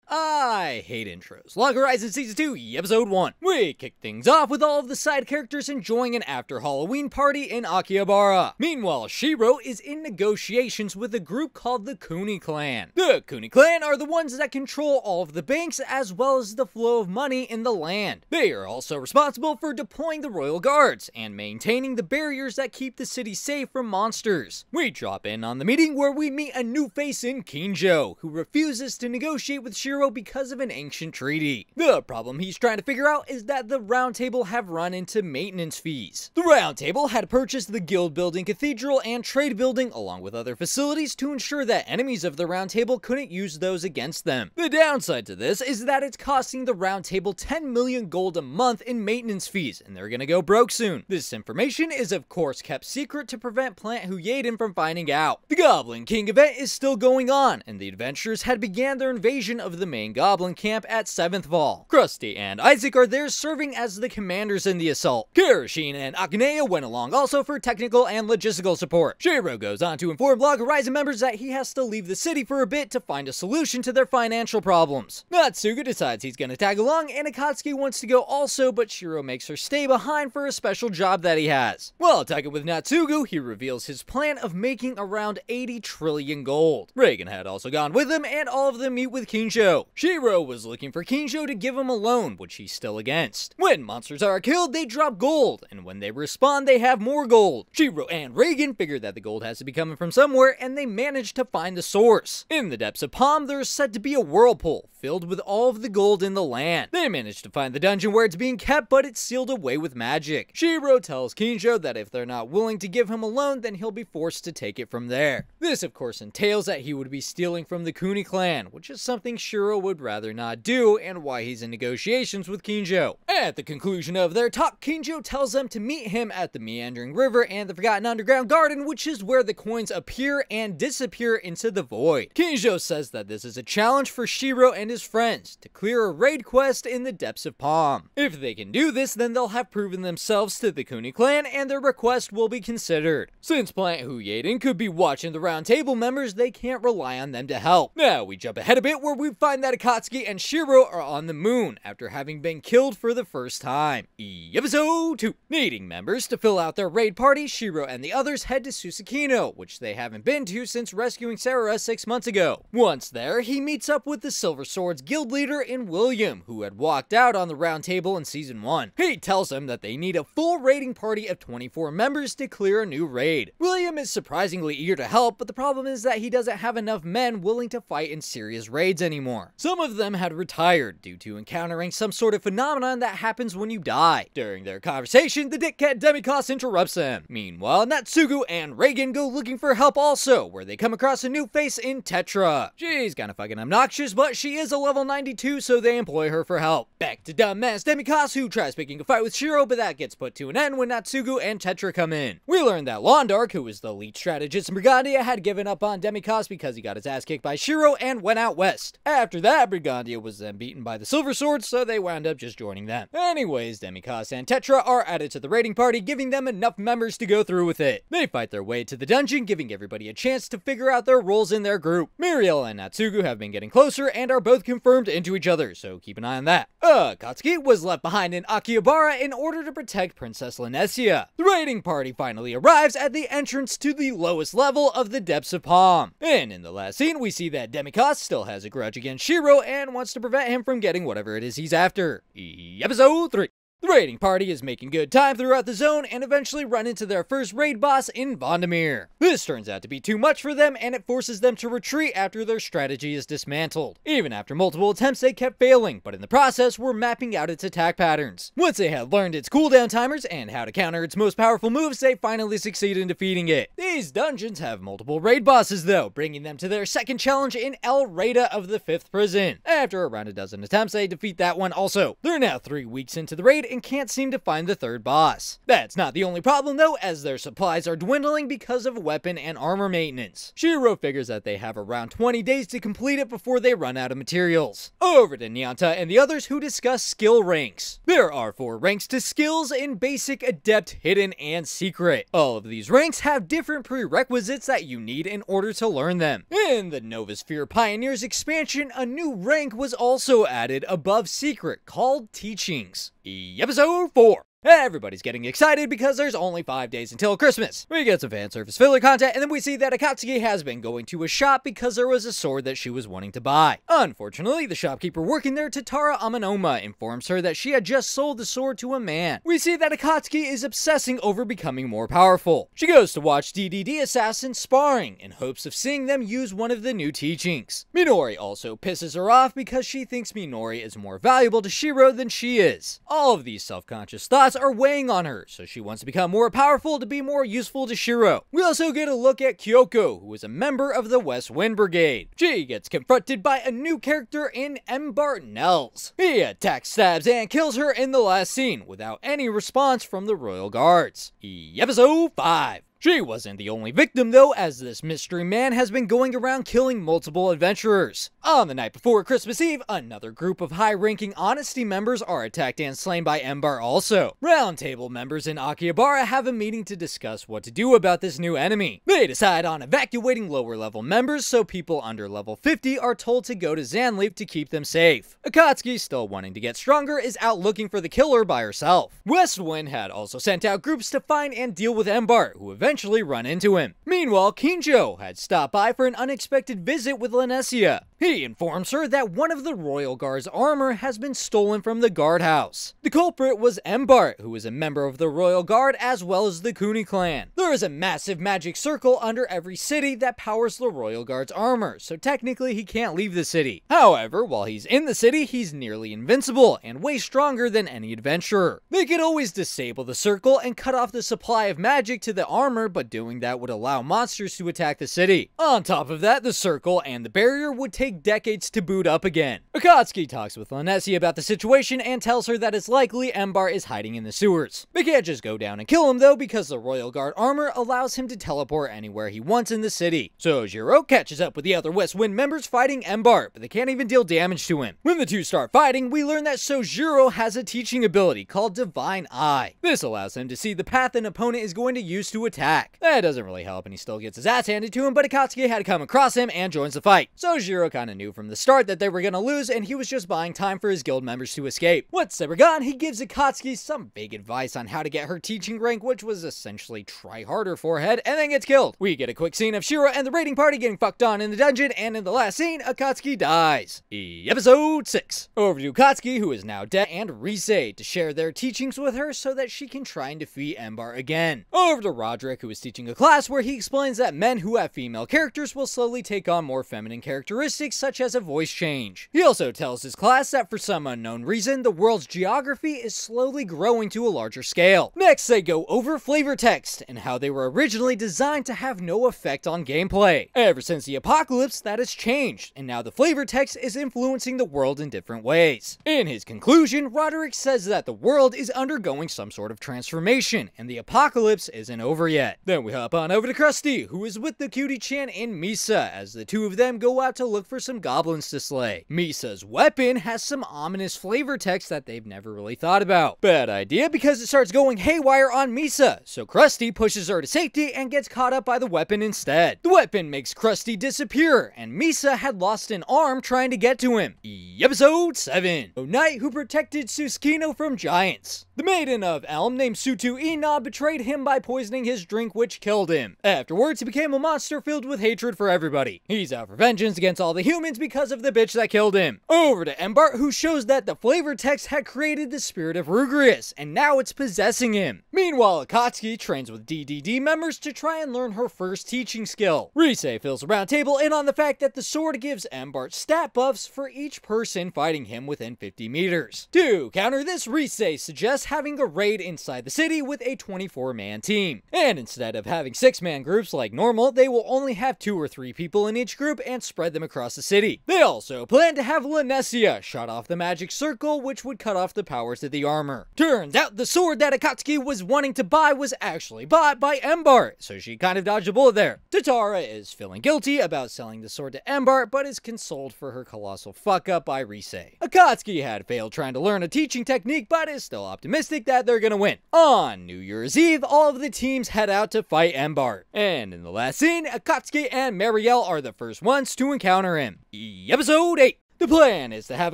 I hate intros. Log Horizon Season 2, Episode 1. We kick things off with all of the side characters enjoying an after-Halloween party in Akihabara. Meanwhile, Shiro is in negotiations with a group called the Kuni Clan. The Kuni Clan are the ones that control all of the banks as well as the flow of money in the land. They are also responsible for deploying the royal guards and maintaining the barriers that keep the city safe from monsters. We drop in on the meeting where we meet a new face in Kinjo, who refuses to negotiate with Shiro because of an ancient treaty. The problem he's trying to figure out is that the Round Table have run into maintenance fees. The Round Table had purchased the guild building, cathedral, and trade building along with other facilities to ensure that enemies of the Round Table couldn't use those against them. The downside to this is that it's costing the Round Table 10 million gold a month in maintenance fees, and they're gonna go broke soon. This information is of course kept secret to prevent Plant Huyeden from finding out. The Goblin King event is still going on, and the adventurers had began their invasion of the main goblin camp at 7th Val. Krusty and Isaac are there serving as the commanders in the assault. Kirishina and Akanea went along also for technical and logistical support. Shiro goes on to inform Log Horizon members that he has to leave the city for a bit to find a solution to their financial problems. Natsuga decides he's gonna tag along, and Akatsuki wants to go also, but Shiro makes her stay behind for a special job that he has. While talking with Natsugu, he reveals his plan of making around 80 trillion gold. Reagan had also gone with him, and all of them meet with Kinjo. Shiro was looking for Kinjo to give him a loan, which he's still against. When monsters are killed, they drop gold, and when they respawn, they have more gold. Shiro and Reagan figure that the gold has to be coming from somewhere, and they manage to find the source. In the depths of Palm, there's said to be a whirlpool filled with all of the gold in the land. They manage to find the dungeon where it's being kept, but it's sealed away with magic. Shiro tells Kinjo that if they're not willing to give him a loan, then he'll be forced to take it from there. This of course entails that he would be stealing from the Kuni Clan, which is something Shiro would rather not do, and why he's in negotiations with Kinjo. At the conclusion of their talk, Kinjo tells them to meet him at the Meandering River and the Forgotten Underground Garden, which is where the coins appear and disappear into the void. Kinjo says that this is a challenge for Shiro and his friends to clear a raid quest in the depths of Palm. If they can do this, then they'll have proven themselves to the Kuni Clan and their request will be considered. Since Plant Huyeden could be watching the Round Table members, they can't rely on them to help. Now we jump ahead a bit where we find that Akatsuki and Shiro are on the moon after having been killed for the first time. Episode 2. Needing members to fill out their raid party, Shiro and the others head to Susukino, which they haven't been to since rescuing Sarah 6 months ago. Once there, he meets up with the Silver Swords guild leader in William, who had walked out on the Round Table in Season 1. He tells him that they need a full raiding party of 24 members to clear a new raid. William is surprisingly eager to help, but the problem is that he doesn't have enough men willing to fight in serious raids anymore. Some of them had retired due to encountering some sort of phenomenon that happens when you die. During their conversation, the dickhead Demikos interrupts them. Meanwhile, Natsugu and Reagan go looking for help also, where they come across a new face in Tetra. She's kinda fucking obnoxious, but she is a level 92, so they employ her for help. Back to dumbass Demikos, who tries picking a fight with Shiro, but that gets put to an end when Natsugu and Tetra come in. We learn that Londark, who is the lead strategist in Brigandia, had given up on Demikos because he got his ass kicked by Shiro and went out west. After that, Brigandia was then beaten by the Silver Swords, so they wound up just joining them. Anyways, Demikos and Tetra are added to the raiding party, giving them enough members to go through with it. They fight their way to the dungeon, giving everybody a chance to figure out their roles in their group. Muriel and Natsugu have been getting closer and are both confirmed into each other, so keep an eye on that. Akatsuki was left behind in Akihabara in order to protect Princess Lanesia. The raiding party finally arrives at the entrance to the lowest level of the depths of Palm. And in the last scene, we see that Demikos still has a grudge against Shiro and wants to prevent him from getting whatever it is he's after. Episode 3. The raiding party is making good time throughout the zone and eventually run into their first raid boss in Vandemir. This turns out to be too much for them and it forces them to retreat after their strategy is dismantled. Even after multiple attempts they kept failing, but in the process were mapping out its attack patterns. Once they had learned its cooldown timers and how to counter its most powerful moves, they finally succeed in defeating it. These dungeons have multiple raid bosses though, bringing them to their second challenge in El Reda of the 5th Prison. After around a dozen attempts, they defeat that one also. They're now 3 weeks into the raid and can't seem to find the third boss. That's not the only problem though, as their supplies are dwindling because of weapon and armor maintenance. Shiro figures that they have around 20 days to complete it before they run out of materials. Over to Nyanta and the others, who discuss skill ranks. There are 4 ranks to skills in Basic, Adept, Hidden, and Secret. All of these ranks have different prerequisites that you need in order to learn them. In the Novasphere Pioneers expansion, a new rank was also added above Secret called Teachings. Episode 4. Everybody's getting excited because there's only 5 days until Christmas. We get some fan service filler content, and then we see that Akatsuki has been going to a shop because there was a sword that she was wanting to buy. Unfortunately, the shopkeeper working there, Tatara Amanoma, informs her that she had just sold the sword to a man. We see that Akatsuki is obsessing over becoming more powerful. She goes to watch DDD assassins sparring in hopes of seeing them use one of the new teachings. Minori also pisses her off because she thinks Minori is more valuable to Shiro than she is. All of these self-conscious thoughts are weighing on her, so she wants to become more powerful to be more useful to Shiro. We also get a look at Kyoko, who is a member of the West Wind Brigade. She gets confronted by a new character in Embar Nels. He attacks, stabs, and kills her in the last scene without any response from the Royal Guards. Episode 5. She wasn't the only victim though, as this mystery man has been going around killing multiple adventurers. On the night before Christmas Eve, another group of high-ranking Honesty members are attacked and slain by Embar also. Roundtable members in Akihabara have a meeting to discuss what to do about this new enemy. They decide on evacuating lower-level members, so people under level 50 are told to go to Zanleaf to keep them safe. Akatsuki, still wanting to get stronger, is out looking for the killer by herself. Westwind had also sent out groups to find and deal with Embar, who eventually run into him. Meanwhile, Kinjo had stopped by for an unexpected visit with Lanesia. He informs her that one of the Royal Guard's armor has been stolen from the guardhouse. The culprit was Embar, who is a member of the Royal Guard as well as the Kuni clan. There is a massive magic circle under every city that powers the Royal Guard's armor, so technically he can't leave the city. However, while he's in the city, he's nearly invincible and way stronger than any adventurer. They could always disable the circle and cut off the supply of magic to the armor, but doing that would allow monsters to attack the city. On top of that, the circle and the barrier would take decades to boot up again. Akatsuki talks with Lanesia about the situation and tells her that it's likely Embar is hiding in the sewers. They can't just go down and kill him though, because the Royal Guard armor allows him to teleport anywhere he wants in the city. Sojiro catches up with the other West Wind members fighting Embar, but they can't even deal damage to him. When the two start fighting, we learn that Sojiro has a teaching ability called Divine Eye. This allows him to see the path an opponent is going to use to attack. That doesn't really help, and he still gets his ass handed to him, but Akatsuki had to come across him and joins the fight. Sojiro kinda knew from the start that they were gonna lose, and he was just buying time for his guild members to escape. Once they were gone, he gives Akatsuki some big advice on how to get her teaching rank, which was essentially try harder forehead, and then gets killed. We get a quick scene of Shiro and the raiding party getting fucked on in the dungeon, and in the last scene, Akatsuki dies. Episode 6. Over to Akatsuki, who is now dead, and Rise to share their teachings with her so that she can try and defeat Embar again. Over to Roderick, who is teaching a class where he explains that men who have female characters will slowly take on more feminine characteristics, such as a voice change. He also tells his class that for some unknown reason, the world's geography is slowly growing to a larger scale. Next, they go over flavor text and how they were originally designed to have no effect on gameplay. Ever since the apocalypse, that has changed, and now the flavor text is influencing the world in different ways. In his conclusion, Roderick says that the world is undergoing some sort of transformation, and the apocalypse isn't over yet. Then we hop on over to Krusty, who is with the Cutie-chan and Misa, as the two of them go out to look for some goblins to slay. Misa's weapon has some ominous flavor text that they've never really thought about. Bad idea, because it starts going haywire on Misa, so Krusty pushes her to safety and gets caught up by the weapon instead. The weapon makes Krusty disappear, and Misa had lost an arm trying to get to him. Episode 7. A knight who protected Susukino from giants. The maiden of Elm named Sutu Ina betrayed him by poisoning his drink, which killed him. Afterwards, he became a monster filled with hatred for everybody. He's out for vengeance against all the humans because of the bitch that killed him. Over to Embar, who shows that the flavor text had created the spirit of Rugrius, and now it's possessing him. Meanwhile, Akatsuki trains with DDD members to try and learn her first teaching skill. Rise fills the round table in on the fact that the sword gives Embar stat buffs for each person fighting him within 50 meters. To counter this, Rise suggests having a raid inside the city with a 24-man team. And instead of having 6-man groups like normal, they will only have 2 or 3 people in each group and spread them across the city. They also planned to have Lanessia shut off the magic circle, which would cut off the powers of the armor. Turns out the sword that Akatsuki was wanting to buy was actually bought by Embart, so she kind of dodged a bullet there. Tatara is feeling guilty about selling the sword to Embart, but is consoled for her colossal fuck up by Rise. Akatsuki had failed trying to learn a teaching technique, but is still optimistic that they're gonna win. On New Year's Eve, all of the teams head out to fight Embart. And in the last scene, Akatsuki and Marielle are the first ones to encounter him. Episode 8. The plan is to have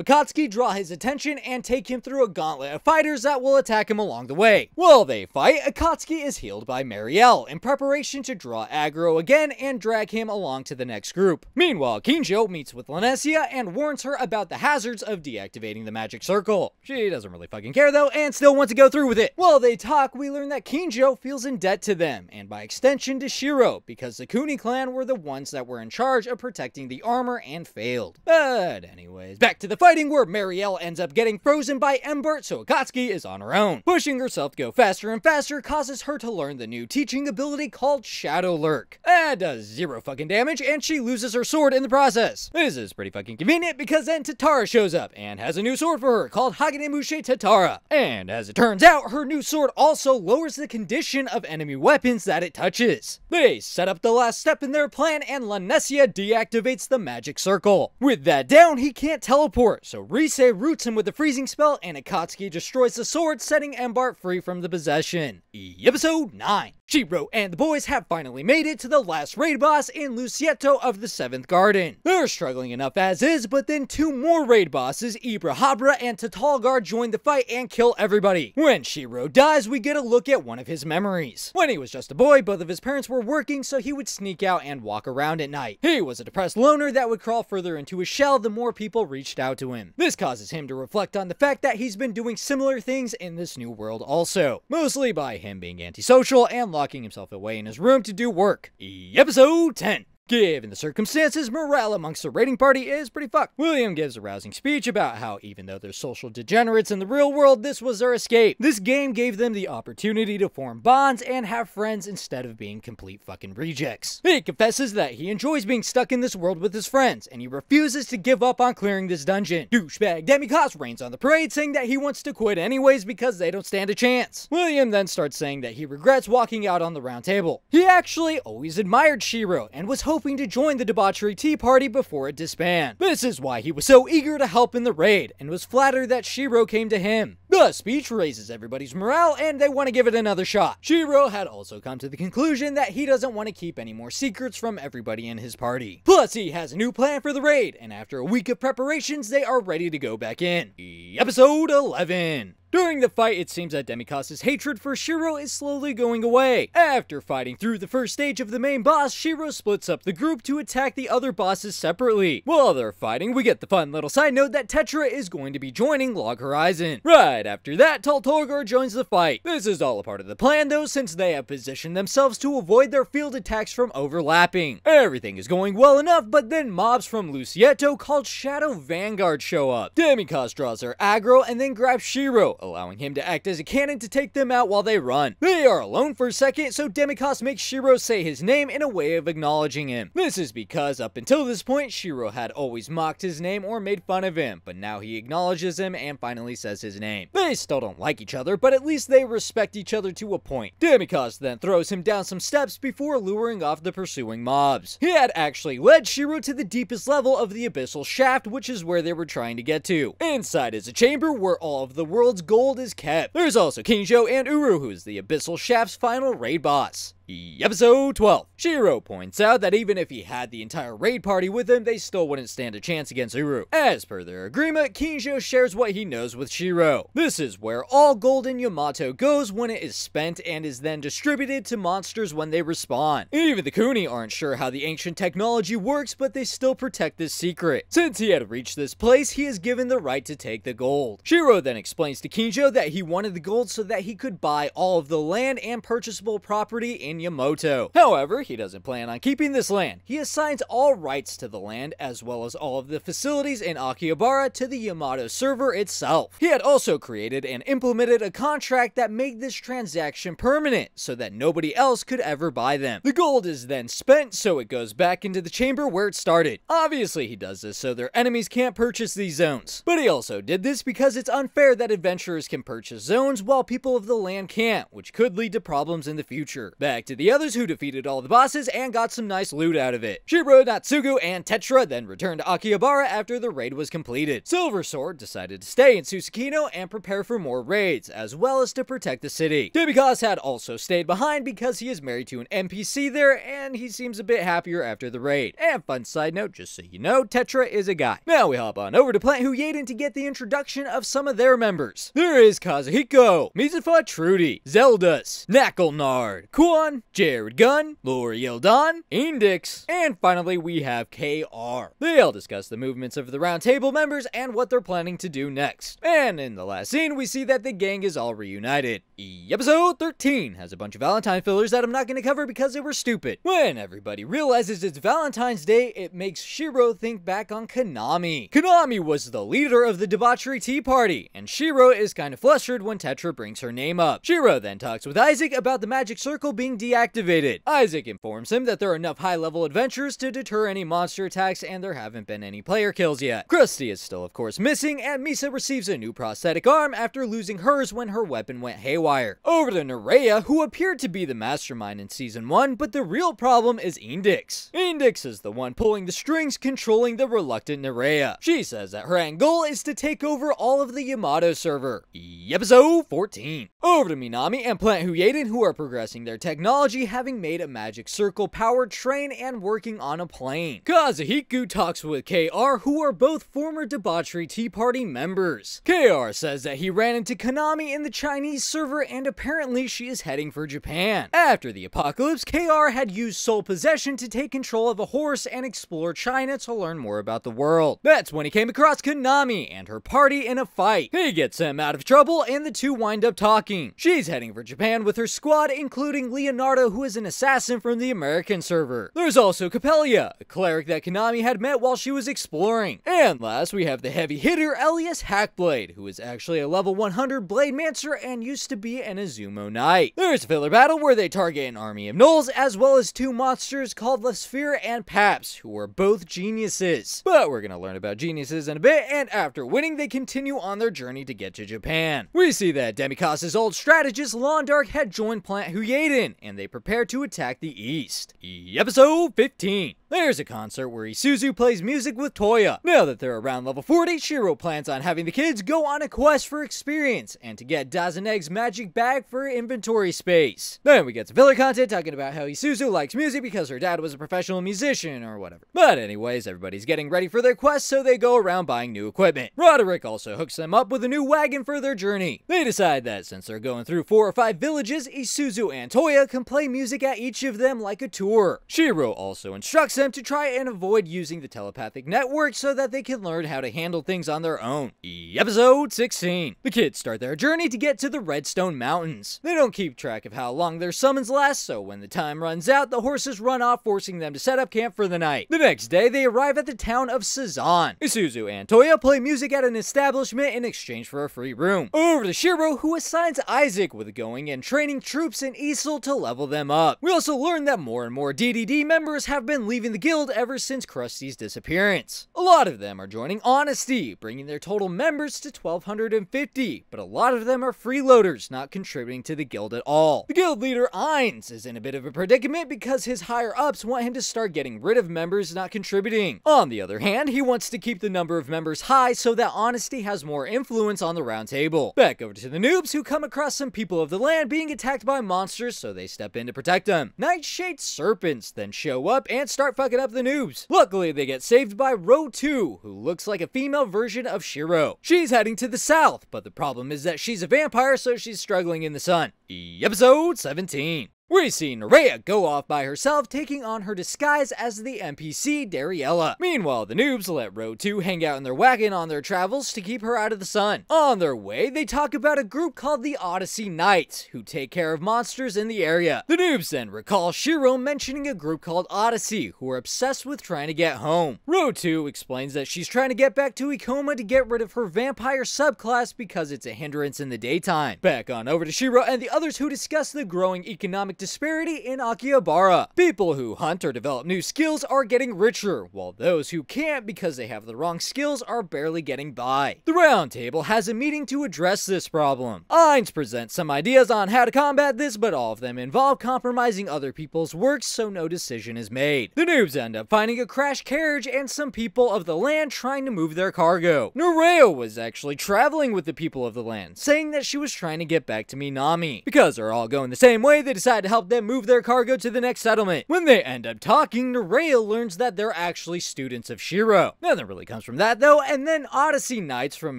Akatsuki draw his attention and take him through a gauntlet of fighters that will attack him along the way. While they fight, Akatsuki is healed by Marielle in preparation to draw aggro again and drag him along to the next group. Meanwhile, Kinjo meets with Lanessia and warns her about the hazards of deactivating the magic circle. She doesn't really fucking care though and still wants to go through with it. While they talk, we learn that Kinjo feels in debt to them, and by extension to Shiro, because the Kuni clan were the ones that were in charge of protecting the armor and failed. But anyways, back to the fighting where Marielle ends up getting frozen by Embart, so Akatsuki is on her own. Pushing herself to go faster and faster causes her to learn the new teaching ability called Shadow Lurk. That does 0 fucking damage, and she loses her sword in the process. This is pretty fucking convenient because then Tatara shows up and has a new sword for her called Hagenemushe Tatara. And as it turns out, her new sword also lowers the condition of enemy weapons that it touches. They set up the last step in their plan and Lanessia deactivates the magic circle. With that down, he can't teleport, so Rise roots him with the freezing spell and Akatsuki destroys the sword, setting Embart free from the possession. Episode 9. Shiro and the boys have finally made it to the last raid boss in Lucietto of the 7th Garden. They're struggling enough as is, but then 2 more raid bosses, Ibrahabra and Tatalgar, join the fight and kill everybody. When Shiro dies, we get a look at one of his memories. When he was just a boy, both of his parents were working, so he would sneak out and walk around at night. He was a depressed loner that would crawl further into his shell the more people reached out to him. This causes him to reflect on the fact that he's been doing similar things in this new world also, mostly by him being antisocial and locking himself away in his room to do work. Episode 10. Given the circumstances, morale amongst the raiding party is pretty fucked. William gives a rousing speech about how even though they're social degenerates in the real world, this was their escape. This game gave them the opportunity to form bonds and have friends instead of being complete fucking rejects. He confesses that he enjoys being stuck in this world with his friends, and he refuses to give up on clearing this dungeon. Douchebag Demikos reigns on the parade, saying that he wants to quit anyways because they don't stand a chance. William then starts saying that he regrets walking out on the round table. He actually always admired Shiro and was hoping to join the debauchery tea party before it disbanded. This is why he was so eager to help in the raid and was flattered that Shiro came to him. The speech raises everybody's morale and they want to give it another shot. Shiro had also come to the conclusion that he doesn't want to keep any more secrets from everybody in his party. Plus, he has a new plan for the raid, and after a week of preparations, they are ready to go back in. Episode 11. During the fight, it seems that Demikos' hatred for Shiro is slowly going away. After fighting through the first stage of the main boss, Shiro splits up the group to attack the other bosses separately. While they're fighting, we get the fun little side note that Tetra is going to be joining Log Horizon. Right after that, Tatalgar joins the fight. This is all a part of the plan though, since they have positioned themselves to avoid their field attacks from overlapping. Everything is going well enough, but then mobs from Lucietto called Shadow Vanguard show up. Demikos draws their aggro and then grabs Shiro, allowing him to act as a cannon to take them out while they run. They are alone for a second, so Demikos makes Shiro say his name in a way of acknowledging him. This is because up until this point, Shiro had always mocked his name or made fun of him, but now he acknowledges him and finally says his name. They still don't like each other, but at least they respect each other to a point. Demikos then throws him down some steps before luring off the pursuing mobs. He had actually led Shiro to the deepest level of the Abyssal Shaft, which is where they were trying to get to. Inside is a chamber where all of the world's gold is kept. There's also Kinjo and Uru, who is the Abyssal Shaft's final raid boss. Episode 12. Shiro points out that even if he had the entire raid party with him, they still wouldn't stand a chance against Uru. As per their agreement, Kinjo shares what he knows with Shiro. This is where all gold in Yamato goes when it is spent and is then distributed to monsters when they respawn. Even the Kuni aren't sure how the ancient technology works, but they still protect this secret. Since he had reached this place, he is given the right to take the gold. Shiro then explains to Kinjo that he wanted the gold so that he could buy all of the land and purchasable property in in Yamato. However, he doesn't plan on keeping this land. He assigns all rights to the land, as well as all of the facilities in Akihabara, to the Yamato server itself. He had also created and implemented a contract that made this transaction permanent, so that nobody else could ever buy them. The gold is then spent, so it goes back into the chamber where it started. Obviously, he does this so their enemies can't purchase these zones. But he also did this because it's unfair that adventurers can purchase zones while people of the land can't, which could lead to problems in the future. Back to the others, who defeated all the bosses and got some nice loot out of it. Shiro, Natsugu, and Tetra then returned to Akihabara after the raid was completed. Silver Sword decided to stay in Susukino and prepare for more raids, as well as to protect the city. Demigod had also stayed behind because he is married to an NPC there, and he seems a bit happier after the raid. And fun side note, just so you know, Tetra is a guy. Now we hop on over to Plant Huyedan to get the introduction of some of their members. There is Kazuhiko, Mizufa Trudy, Zeldus, Knucklenard, Kuon, Jared Gunn, L'Oreal Don, Indix, and finally we have KR. They all discuss the movements of the Round Table members and what they're planning to do next. And in the last scene, we see that the gang is all reunited. Episode 13 has a bunch of Valentine fillers that I'm not going to cover because they were stupid. When everybody realizes it's Valentine's Day, it makes Shiro think back on Konami. Konami was the leader of the debauchery tea party, and Shiro is kind of flustered when Tetra brings her name up. Shiro then talks with Isaac about the magic circle being deactivated. Isaac informs him that there are enough high-level adventures to deter any monster attacks, and there haven't been any player kills yet. Krusty is still of course missing, and Misa receives a new prosthetic arm after losing hers when her weapon went haywire. Over to Nerea, who appeared to be the mastermind in Season 1, but the real problem is Indix. Indix is the one pulling the strings, controlling the reluctant Nerea. She says that her end goal is to take over all of the Yamato server. Episode 14. Over to Minami and Plant Huyedan, who are progressing their technology, having made a magic circle powered train and working on a plane. Kazuhiko talks with KR, who are both former debauchery tea party members. KR says that he ran into Konami in the Chinese server, and apparently she is heading for Japan. After the apocalypse, KR had used soul possession to take control of a horse and explore China to learn more about the world. That's when he came across Konami and her party in a fight. He gets him out of trouble, and the two wind up talking. She's heading for Japan with her squad, including Leonardo, who is an assassin from the American server. There's also Capellia, a cleric that Konami had met while she was exploring. And last, we have the heavy hitter Elias Hackblade, who is actually a level 100 Blade Mancer and used to be an Azumo Knight. There's a filler battle where they target an army of gnolls, as well as two monsters called the Sphere and Paps, who are both geniuses. But we're gonna learn about geniuses in a bit, and after winning, they continue on their journey to get to Japan. We see that Demikas's old strategist Londark had joined Plant Huyedan, and they prepare to attack the east. Episode 15. There's a concert where Isuzu plays music with Toya. Now that they're around level 40, Shiro plans on having the kids go on a quest for experience and to get Dazaneg's magic bag for inventory space. Then we get some filler content talking about how Isuzu likes music because her dad was a professional musician or whatever. But anyways, everybody's getting ready for their quest, so they go around buying new equipment. Roderick also hooks them up with a new wagon for their journey. They decide that since they're going through 4 or 5 villages, Isuzu and Toya can play music at each of them like a tour. Shiro also instructs them to try and avoid using the telepathic network so that they can learn how to handle things on their own. Episode 16. The kids start their journey to get to the Redstone Mountains. They don't keep track of how long their summons last, so when the time runs out, the horses run off, forcing them to set up camp for the night. The next day, they arrive at the town of Sazan. Isuzu and Toya play music at an establishment in exchange for a free room. Over to Shiro, who assigns Isaac with going and training troops in Isle to level them up. We also learn that more and more DDD members have been leaving the guild ever since Krusty's disappearance. A lot of them are joining Honesty, bringing their total members to 1,250, but a lot of them are freeloaders, not contributing to the guild at all. The guild leader Ainz is in a bit of a predicament because his higher-ups want him to start getting rid of members not contributing. On the other hand, he wants to keep the number of members high so that Honesty has more influence on the round table. Back over to the noobs, who come across some people of the land being attacked by monsters, so they step in to protect them. Nightshade serpents then show up and start fucking up the noobs. Luckily, they get saved by Ro 2, who looks like a female version of Shiro. She's heading to the south, but the problem is that she's a vampire, so she's struggling in the sun. Episode 17. We see Nerea go off by herself, taking on her disguise as the NPC Dariella. Meanwhile, the noobs let Row 2 hang out in their wagon on their travels to keep her out of the sun. On their way, they talk about a group called the Odyssey Knights, who take care of monsters in the area. The noobs then recall Shiro mentioning a group called Odyssey, who are obsessed with trying to get home. Row 2 explains that she's trying to get back to Ikoma to get rid of her vampire subclass because it's a hindrance in the daytime. Back on over to Shiro and the others, who discuss the growing economic disparity in Akihabara. People who hunt or develop new skills are getting richer, while those who can't because they have the wrong skills are barely getting by. The round table has a meeting to address this problem. Ainz presents some ideas on how to combat this, but all of them involve compromising other people's works, so no decision is made. The noobs end up finding a crashed carriage and some people of the land trying to move their cargo. Nerea was actually traveling with the people of the land, saying that she was trying to get back to Minami. Because they're all going the same way, they decide to help them move their cargo to the next settlement. When they end up talking, Nerea learns that they're actually students of Shiro. Nothing really comes from that though, and then Odyssey Knights from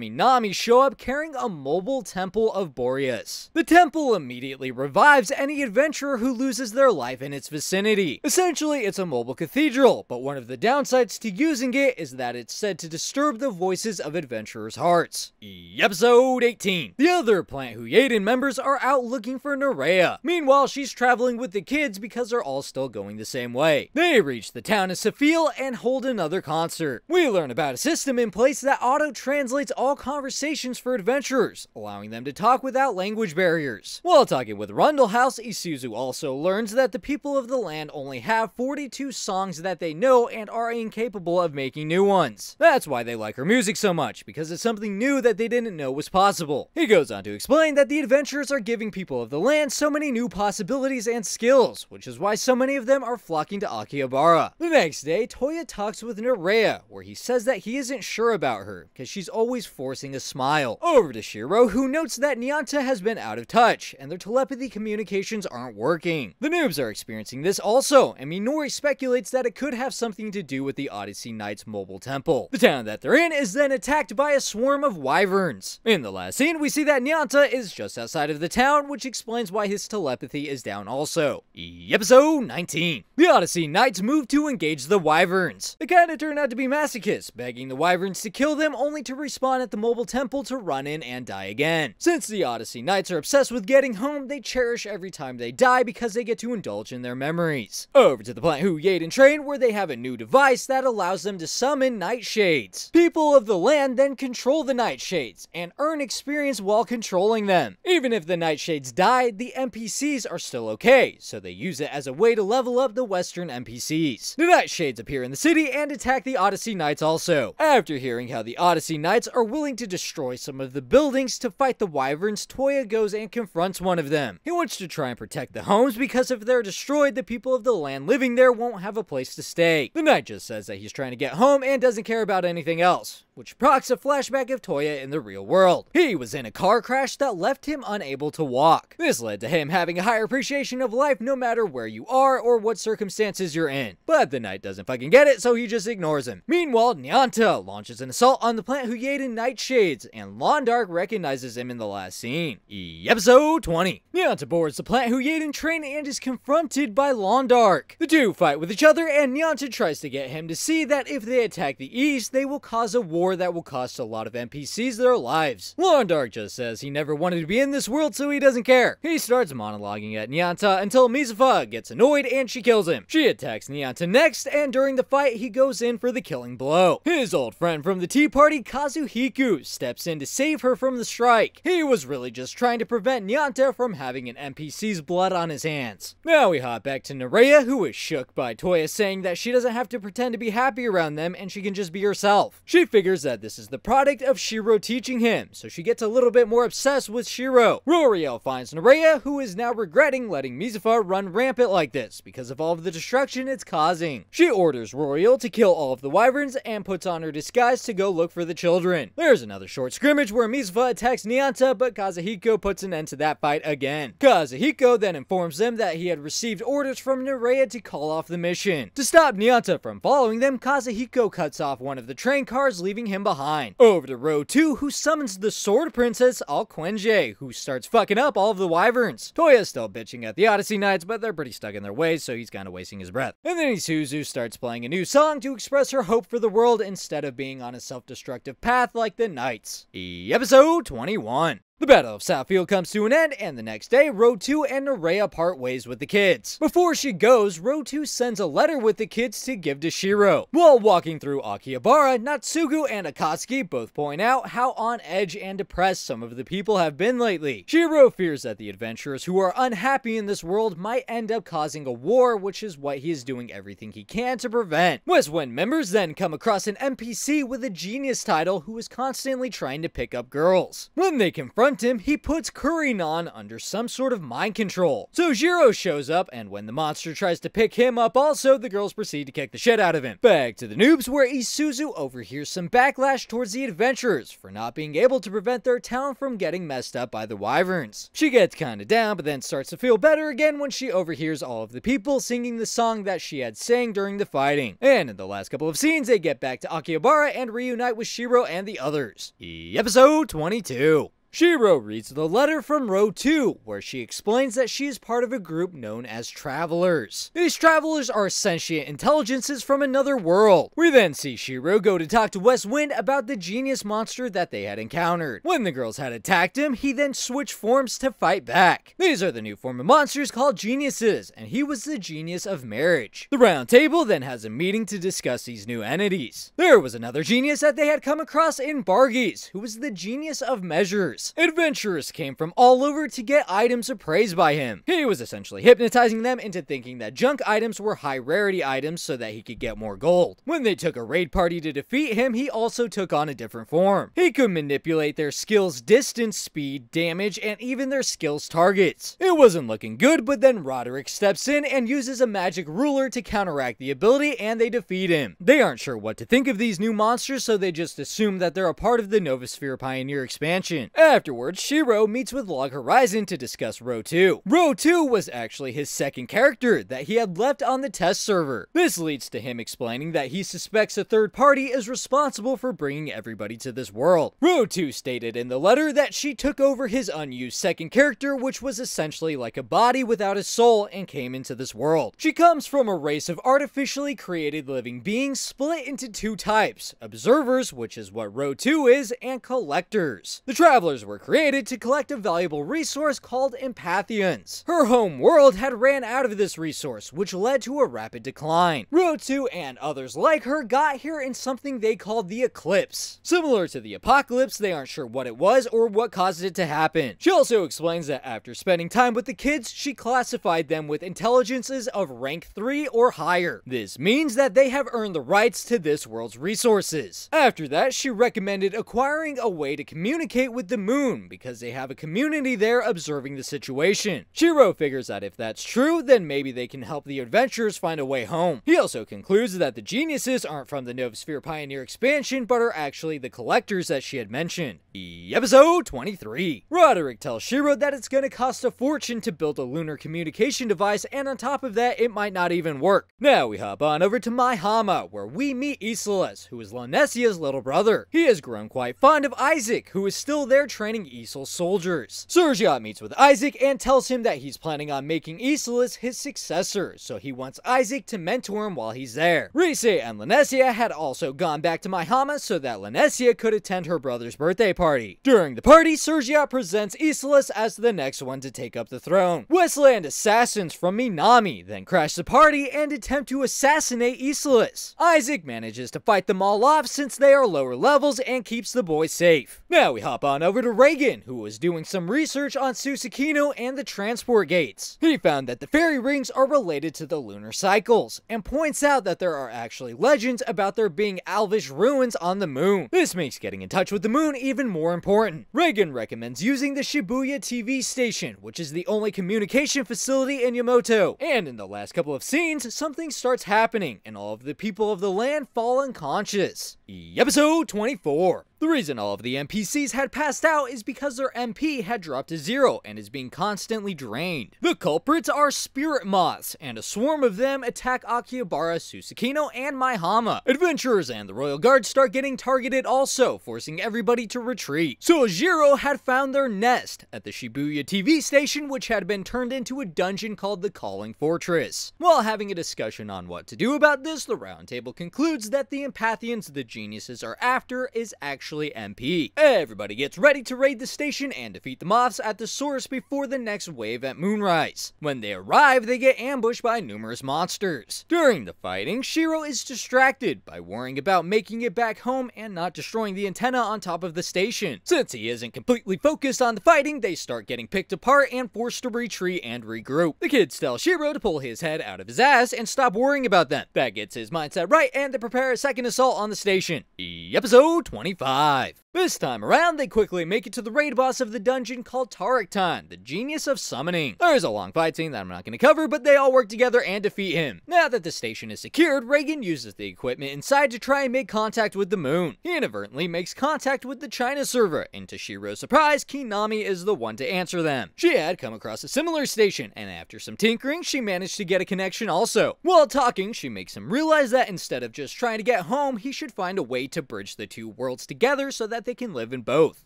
Minami show up carrying a mobile temple of Boreas. The temple immediately revives any adventurer who loses their life in its vicinity. Essentially, it's a mobile cathedral, but one of the downsides to using it is that it's said to disturb the voices of adventurers' hearts. Episode 18. The other Plant Huyeden members are out looking for Nerea. Meanwhile, she's traveling with the kids because they're all still going the same way. They reach the town of Safil and hold another concert. We learn about a system in place that auto-translates all conversations for adventurers, allowing them to talk without language barriers. While talking with Rundle House, Isuzu also learns that the people of the land only have 42 songs that they know and are incapable of making new ones. That's why they like her music so much, because it's something new that they didn't know was possible. He goes on to explain that the adventurers are giving people of the land so many new possibilities and skills, which is why so many of them are flocking to Akihabara. The next day, Toya talks with Nerea, where he says that he isn't sure about her, because she's always forcing a smile. Over to Shiro, who notes that Nyanta has been out of touch, and their telepathy communications aren't working. The noobs are experiencing this also, and Minori speculates that it could have something to do with the Odyssey Knights mobile temple. The town that they're in is then attacked by a swarm of wyverns. In the last scene, we see that Nyanta is just outside of the town, which explains why his telepathy is down also. Episode 19. The Odyssey Knights move to engage the wyverns. They kinda turn out to be masochists, begging the wyverns to kill them only to respawn at the mobile temple to run in and die again. Since the Odyssey Knights are obsessed with getting home, they cherish every time they die because they get to indulge in their memories. Over to the Plant Huyeden train, where they have a new device that allows them to summon nightshades. People of the land then control the nightshades and earn experience while controlling them. Even if the nightshades die, the NPCs are still okay, so they use it as a way to level up the Western NPCs. The nightshades appear in the city and attack the Odyssey Knights also. After hearing how the Odyssey Knights are willing to destroy some of the buildings to fight the wyverns, Toya goes and confronts one of them. He wants to try and protect the homes because if they're destroyed, the people of the land living there won't have a place to stay. The knight just says that he's trying to get home and doesn't care about anything else, which procs a flashback of Toya in the real world. He was in a car crash that left him unable to walk. This led to him having a higher appreciation of life no matter where you are or what circumstances you're in. But the knight doesn't fucking get it, so he just ignores him. Meanwhile, Nyanta launches an assault on the Plant Huyeden Nightshades, and Londark recognizes him in the last scene. Episode 20. Nyanta boards the Plant Huyeden train and is confronted by Londark. The two fight with each other, and Nyanta tries to get him to see that if they attack the east, they will cause a war that will cost a lot of NPCs their lives. Londark just says he never wanted to be in this world, so he doesn't care. He starts monologuing at Nyanta until Mizufa gets annoyed and she kills him. She attacks Nyanta next, and during the fight, he goes in for the killing blow. His old friend from the Tea Party, Kazuhiko, steps in to save her from the strike. He was really just trying to prevent Nyanta from having an NPC's blood on his hands. Now we hop back to Nerea, who is shook by Toya saying that she doesn't have to pretend to be happy around them and she can just be herself. She figures that this is the product of Shiro teaching him, so she gets a little bit more obsessed with Shiro. Roriel finds Nerea, who is now regretting letting Mizufa run rampant like this because of all of the destruction it's causing. She orders Roriel to kill all of the wyverns and puts on her disguise to go look for the children. There's another short scrimmage where Mizufa attacks Nyanta, but Kazuhiko puts an end to that fight again. Kazuhiko then informs them that he had received orders from Nerea to call off the mission. To stop Nyanta from following them, Kazuhiko cuts off one of the train cars, leaving him behind. Over to Row 2, who summons the Sword Princess Alquenje, who starts fucking up all of the wyverns. Toya's still bitching crashing at the Odyssey Knights, but they're pretty stuck in their ways, so he's kind of wasting his breath. And then Isuzu starts playing a new song to express her hope for the world instead of being on a self-destructive path like the Knights. Episode 21. The Battle of Southfield comes to an end, and the next day, Rotu and Nerea part ways with the kids. Before she goes, Rotu sends a letter with the kids to give to Shiro. While walking through Akihabara, Natsugu and Akatsuki both point out how on edge and depressed some of the people have been lately. Shiro fears that the adventurers who are unhappy in this world might end up causing a war, which is what he is doing everything he can to prevent. West Wind members then come across an NPC with a genius title who is constantly trying to pick up girls. When they confront him, he puts Kurinan under some sort of mind control. So Jiro shows up, and when the monster tries to pick him up also, the girls proceed to kick the shit out of him. Back to the noobs, where Isuzu overhears some backlash towards the adventurers for not being able to prevent their town from getting messed up by the wyverns. She gets kinda down, but then starts to feel better again when she overhears all of the people singing the song that she had sang during the fighting. And in the last couple of scenes, they get back to Akihabara and reunite with Shiro and the others. Episode 22. Shiro reads the letter from Rotu, where she explains that she is part of a group known as Travelers. These Travelers are sentient intelligences from another world. We then see Shiro go to talk to West Wind about the genius monster that they had encountered. When the girls had attacked him, he then switched forms to fight back. These are the new form of monsters called geniuses, and he was the genius of marriage. The round table then has a meeting to discuss these new entities. There was another genius that they had come across in Bargis, who was the genius of measures. Adventurers came from all over to get items appraised by him. He was essentially hypnotizing them into thinking that junk items were high rarity items so that he could get more gold. When they took a raid party to defeat him, he also took on a different form. He could manipulate their skills' distance, speed, damage, and even their skills' targets. It wasn't looking good, but then Roderick steps in and uses a magic ruler to counteract the ability, and they defeat him. They aren't sure what to think of these new monsters, so they just assume that they're a part of the Novasphere Pioneer expansion. Afterwards, Shiro meets with Log Horizon to discuss Rotu. Rotu was actually his second character that he had left on the test server. This leads to him explaining that he suspects a third party is responsible for bringing everybody to this world. Rotu stated in the letter that she took over his unused second character, which was essentially like a body without a soul, and came into this world. She comes from a race of artificially created living beings split into two types: observers, which is what Rotu is, and collectors. The Travelers were created to collect a valuable resource called Empathians. Her home world had ran out of this resource, which led to a rapid decline. Rotu and others like her got here in something they called the Eclipse. Similar to the Apocalypse, they aren't sure what it was or what caused it to happen. She also explains that after spending time with the kids, she classified them with intelligences of rank 3 or higher. This means that they have earned the rights to this world's resources. After that, she recommended acquiring a way to communicate with the moon, because they have a community there observing the situation. Shiro figures that if that's true, then maybe they can help the adventurers find a way home. He also concludes that the geniuses aren't from the Novasphere Pioneer expansion, but are actually the collectors that she had mentioned. Episode 23. Roderick tells Shiro that it's gonna cost a fortune to build a lunar communication device, and on top of that, it might not even work. Now we hop on over to Maihama, where we meet Iselas, who is Lanesia's little brother. He has grown quite fond of Isaac, who is still there training Isel's soldiers. Sergiot meets with Isaac and tells him that he's planning on making Iselas his successor, so he wants Isaac to mentor him while he's there. Rise and Lanesia had also gone back to Maihama so that Lanesia could attend her brother's birthday party. During the party, Sergiot presents Iselas as the next one to take up the throne. Westland assassins from Minami then crash the party and attempt to assassinate Iselas. Isaac manages to fight them all off since they are lower levels and keeps the boy safe. Now we hop on over to Reagan, who was doing some research on Susukino and the transport gates. He found that the fairy rings are related to the lunar cycles, and points out that there are actually legends about there being elvish ruins on the moon. This makes getting in touch with the moon even more important. Reagan recommends using the Shibuya TV station, which is the only communication facility in Yamato. And in the last couple of scenes, something starts happening, and all of the people of the land fall unconscious. Episode 24. The reason all of the NPCs had passed out is because their MP had dropped to 0 and is being constantly drained. The culprits are spirit moths, and a swarm of them attack Akihabara, Susukino, and Maihama. Adventurers and the Royal Guard start getting targeted also, forcing everybody to retreat. Sojiro had found their nest at the Shibuya TV station, which had been turned into a dungeon called the Calling Fortress. While having a discussion on what to do about this, the roundtable concludes that the Empathians the geniuses are after is actually MP. Everybody gets ready to raid the station and defeat the moths at the source before the next wave at moonrise. When they arrive, they get ambushed by numerous monsters. During the fighting, Shiro is distracted by worrying about making it back home and not destroying the antenna on top of the station. Since he isn't completely focused on the fighting, they start getting picked apart and forced to retreat and regroup. The kids tell Shiro to pull his head out of his ass and stop worrying about them. That gets his mindset right, and they prepare a second assault on the station. Episode 25. This time around, they quickly make it to the raid boss of the dungeon called Taraktan, the genius of summoning. There's a long fight scene that I'm not going to cover, but they all work together and defeat him. Now that the station is secured, Reigen uses the equipment inside to try and make contact with the moon. He inadvertently makes contact with the China server, and to Shiro's surprise, Kinami is the one to answer them. She had come across a similar station, and after some tinkering, she managed to get a connection also. While talking, she makes him realize that instead of just trying to get home, he should find a way to bridge the two worlds together so that they can live in both.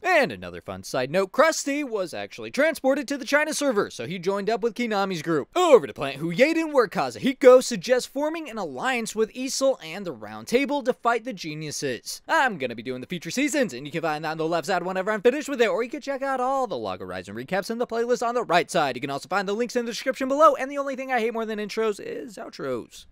And another fun side note, Krusty was actually transported to the China server, so he joined up with Kinami's group. Over to Planet Huyeden, where Kazuhiko suggests forming an alliance with Isol and the Round Table to fight the geniuses. I'm gonna be doing the future seasons, and you can find that on the left side whenever I'm finished with it, or you can check out all the Log Horizon recaps in the playlist on the right side. You can also find the links in the description below, and the only thing I hate more than intros is outros.